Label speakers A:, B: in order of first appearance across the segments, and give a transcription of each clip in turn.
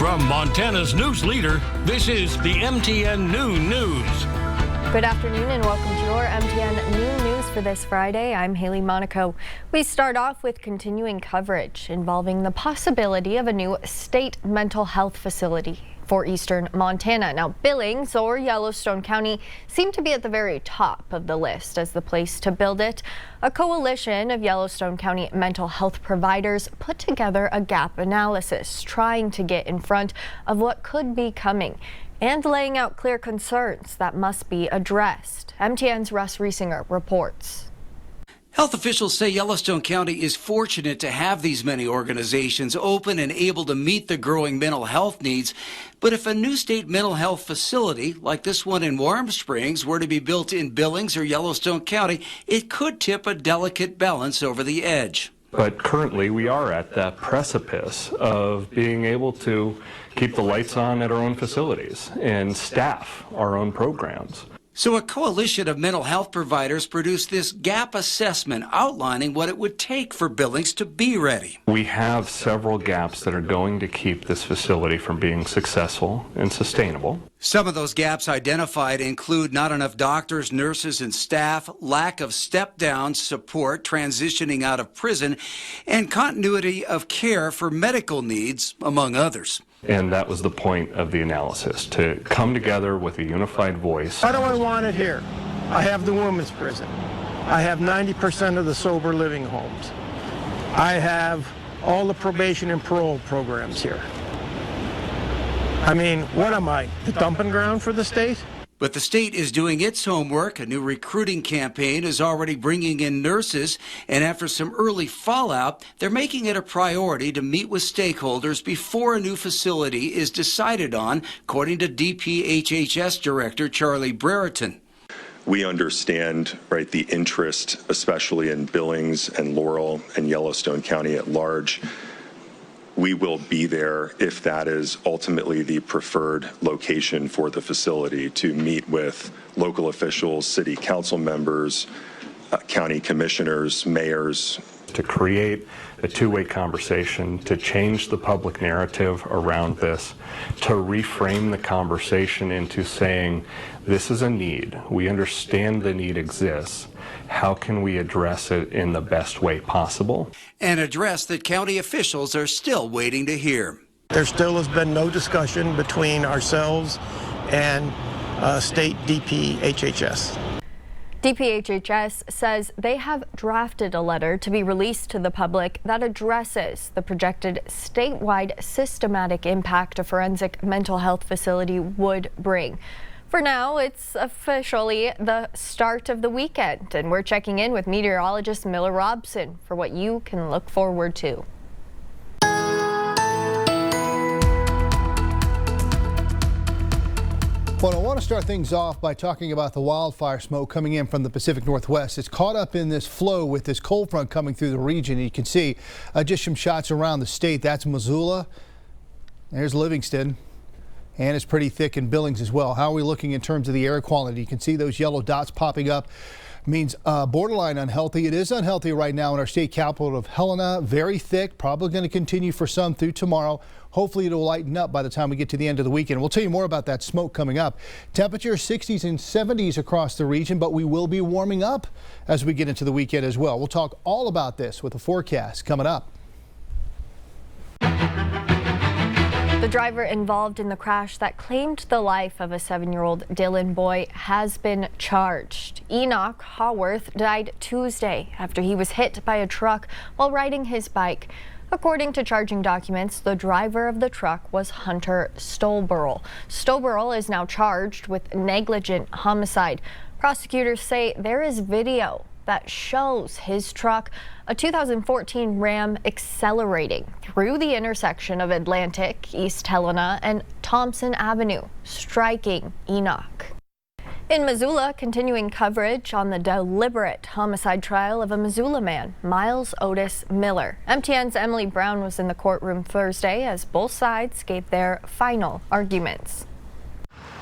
A: From Montana's news leader, this is the MTN Noon News.
B: Good afternoon and welcome to your MTN Noon News for this Friday. I'm Hailey, Monaco. We start off with continuing coverage involving the possibility of a new state mental health facility for eastern Montana. Now, Billings or Yellowstone County seem to be at the very top of the list as the place to build it. A coalition of Yellowstone County mental health providers put together a gap analysis trying to get in front of what could be coming and laying out clear concerns that must be addressed. MTN's Russ Riesinger reports.
C: Health officials say Yellowstone County is fortunate to have these many organizations open and able to meet the growing mental health needs. But if a new state mental health facility like this one in Warm Springs were to be built in Billings or Yellowstone County, it could tip a delicate balance over the edge.
D: But currently we are at that precipice of being able to keep the lights on at our own facilities and staff our own programs.
C: So a coalition of mental health providers produced this gap assessment outlining what it would take for Billings to be ready.
D: We have several gaps that are going to keep this facility from being successful and sustainable.
C: Some of those gaps identified include not enough doctors, nurses, and staff, lack of step-down support transitioning out of prison, and continuity of care for medical needs, among others.
D: And that was the point of the analysis, to come together with a unified voice.
E: Why do I want it here? I have the women's prison. I have 90% of the sober living homes. I have all the probation and parole programs here. I mean, what am I, the dumping ground for the state?
C: But the state is doing its homework. A new recruiting campaign is already bringing in nurses, and after some early fallout, they're making it a priority to meet with stakeholders before a new facility is decided on, according to DPHHS Director Charlie Brereton.
F: We understand, right, the interest, especially in Billings and Laurel and Yellowstone County at large. We will be there if that is ultimately the preferred location for the facility, to meet with local officials, city council members, county commissioners, mayors.
D: To create a two-way conversation, to change the public narrative around this, to reframe the conversation into saying, this is a need. We understand the need exists. How can we address it in the best way possible?
C: An address that county officials are still waiting to hear.
E: There still has been no discussion between ourselves and state DPHHS.
B: DPHHS says they have drafted a letter to be released to the public that addresses the projected statewide systematic impact a forensic mental health facility would bring. For now, it's officially the start of the weekend, and we're checking in with meteorologist Miller Robson for what you can look forward to.
G: Well, I want to start things off by talking about the wildfire smoke coming in from the Pacific Northwest. It's caught up in this flow with this cold front coming through the region. You can see just some shots around the state. That's Missoula. There's Livingston. And it's pretty thick in Billings as well. How are we looking in terms of the air quality? You can see those yellow dots popping up. Means borderline unhealthy. It is unhealthy right now in our state capital of Helena. Very thick, probably going to continue for some through tomorrow. Hopefully it'll lighten up by the time we get to the end of the weekend. We'll tell you more about that smoke coming up. Temperatures 60s and 70s across the region, but we will be warming up as we get into the weekend as well. We'll talk all about this with a forecast coming up.
B: The driver involved in the crash that claimed the life of a 7-year-old Dylan boy has been charged. Enoch Haworth died Tuesday after he was hit by a truck while riding his bike. According to charging documents, the driver of the truck was Hunter Stolberl. Stolberl is now charged with negligent homicide. Prosecutors say there is video that shows his truck, a 2014 Ram, accelerating through the intersection of Atlantic, East Helena, and Thompson Avenue, striking Enoch. In Missoula, continuing coverage on the deliberate homicide trial of a Missoula man, Miles Otis Miller. MTN's Emily Brown was in the courtroom Thursday as both sides gave their final arguments.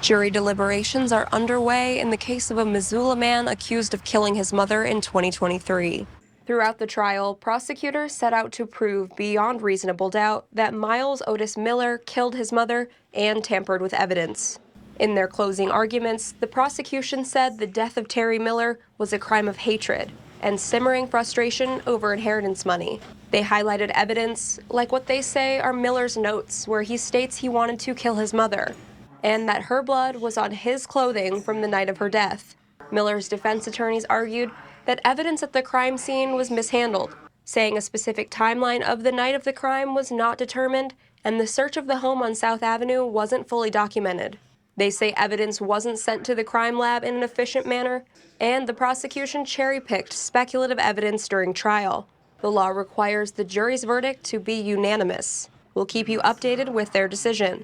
H: Jury deliberations are underway in the case of a Missoula man accused of killing his mother in 2023. Throughout the trial, prosecutors set out to prove beyond reasonable doubt that Miles Otis Miller killed his mother and tampered with evidence. In their closing arguments, the prosecution said the death of Terry Miller was a crime of hatred and simmering frustration over inheritance money. They highlighted evidence like what they say are Miller's notes, where he states he wanted to kill his mother, and that her blood was on his clothing from the night of her death. Miller's defense attorneys argued that evidence at the crime scene was mishandled, saying a specific timeline of the night of the crime was not determined and the search of the home on South Avenue wasn't fully documented. They say evidence wasn't sent to the crime lab in an efficient manner, and the prosecution cherry-picked speculative evidence during trial. The law requires the jury's verdict to be unanimous. We'll keep you updated with their decision.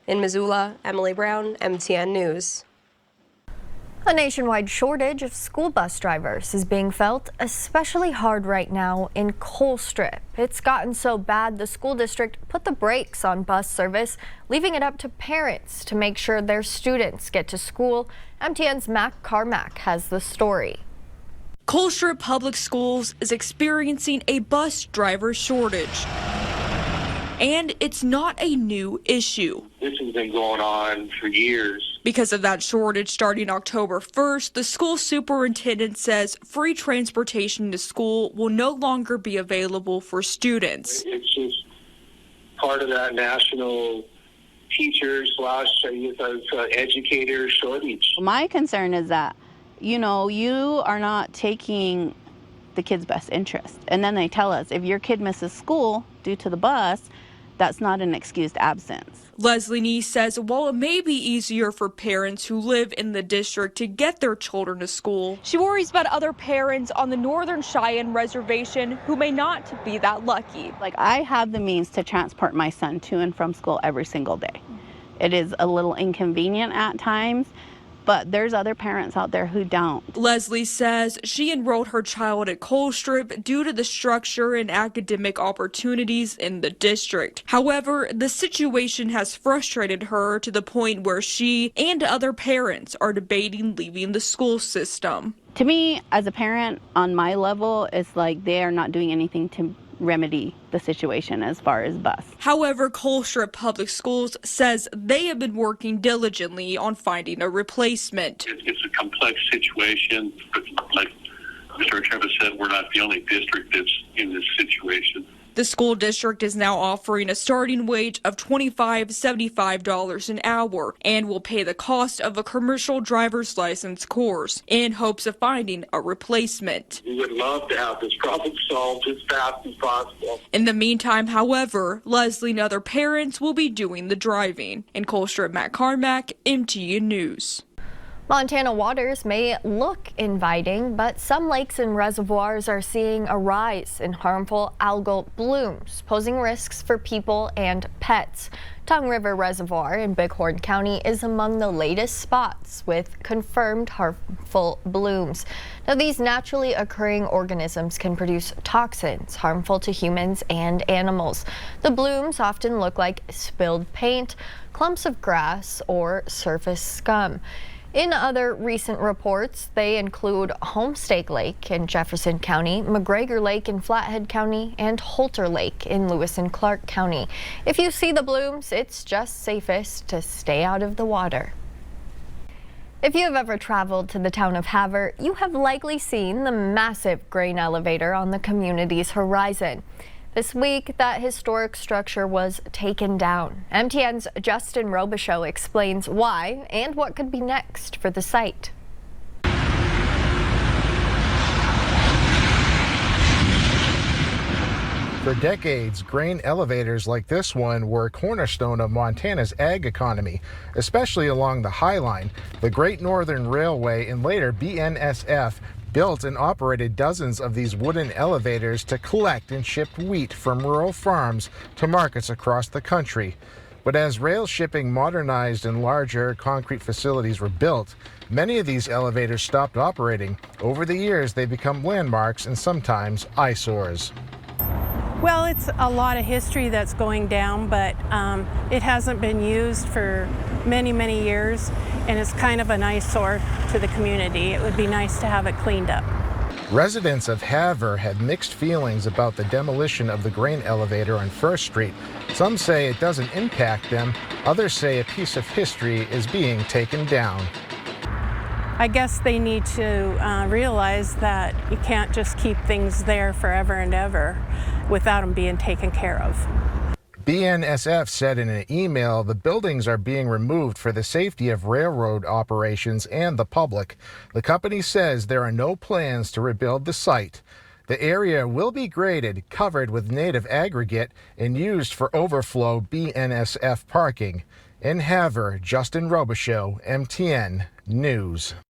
H: In Missoula, Emily Brown, MTN News.
B: A nationwide shortage of school bus drivers is being felt especially hard right now in Colstrip. It's gotten so bad the school district put the brakes on bus service, leaving it up to parents to make sure their students get to school. MTN's Mac Carmack has the story.
I: Colstrip Public Schools is experiencing a bus driver shortage. And it's not a new issue.
J: This has been going on for years.
I: Because of that shortage starting October 1st, the school superintendent says free transportation to school will no longer be available for students.
J: It's just part of that national teacher/educator shortage.
K: My concern is that, you are not taking the kid's best interest. And then they tell us if your kid misses school due to the bus, that's not an excused absence.
I: Leslie Nee says while it may be easier for parents who live in the district to get their children to school, she worries about other parents on the Northern Cheyenne Reservation who may not be that lucky.
K: I have the means to transport my son to and from school every single day. It is a little inconvenient at times, but there's other parents out there who don't.
I: Leslie says she enrolled her child at Colstrip due to the structure and academic opportunities in the district. However, the situation has frustrated her to the point where she and other parents are debating leaving the school system.
K: To me, as a parent, on my level, it's like they are not doing anything to remedy the situation as far as bus.
I: However, Colstrip Public Schools says they have been working diligently on finding a replacement.
J: It's a complex situation, but like Mr. Travis said, we're not the only district that's in this situation.
I: The school district is now offering a starting wage of $25.75 an hour and will pay the cost of a commercial driver's license course in hopes of finding a replacement.
J: We would love to have this problem solved as fast as possible.
I: In the meantime, however, Leslie and other parents will be doing the driving. In Colstrip, Matt Carmack, MTN News.
B: Montana waters may look inviting, but some lakes and reservoirs are seeing a rise in harmful algal blooms, posing risks for people and pets. Tongue River Reservoir in Bighorn County is among the latest spots with confirmed harmful blooms. Now, these naturally occurring organisms can produce toxins harmful to humans and animals. The blooms often look like spilled paint, clumps of grass, or surface scum. In other recent reports, they include Homestake Lake in Jefferson County, McGregor Lake in Flathead County, and Holter Lake in Lewis and Clark County. If you see the blooms, it's just safest to stay out of the water. If you have ever traveled to the town of Havre, you have likely seen the massive grain elevator on the community's horizon. This week, that historic structure was taken down. MTN's Justin Robichaux explains why and what could be next for the site.
L: For decades, grain elevators like this one were a cornerstone of Montana's ag economy, especially along the High Line. The Great Northern Railway and later BNSF built and operated dozens of these wooden elevators to collect and ship wheat from rural farms to markets across the country. But as rail shipping modernized and larger concrete facilities were built, many of these elevators stopped operating. Over the years, they become landmarks and sometimes eyesores.
M: Well, it's a lot of history that's going down, but it hasn't been used for many, many years, and it's kind of an eyesore to the community. It would be nice to have it cleaned up.
L: Residents of Havre had mixed feelings about the demolition of the grain elevator on First Street. Some say it doesn't impact them. Others say a piece of history is being taken down.
M: I guess they need to realize that you can't just keep things there forever and ever without them being taken care of.
L: BNSF said in an email the buildings are being removed for the safety of railroad operations and the public. The company says there are no plans to rebuild the site. The area will be graded, covered with native aggregate, and used for overflow BNSF parking. In Havre, Justin Robichaux, MTN News.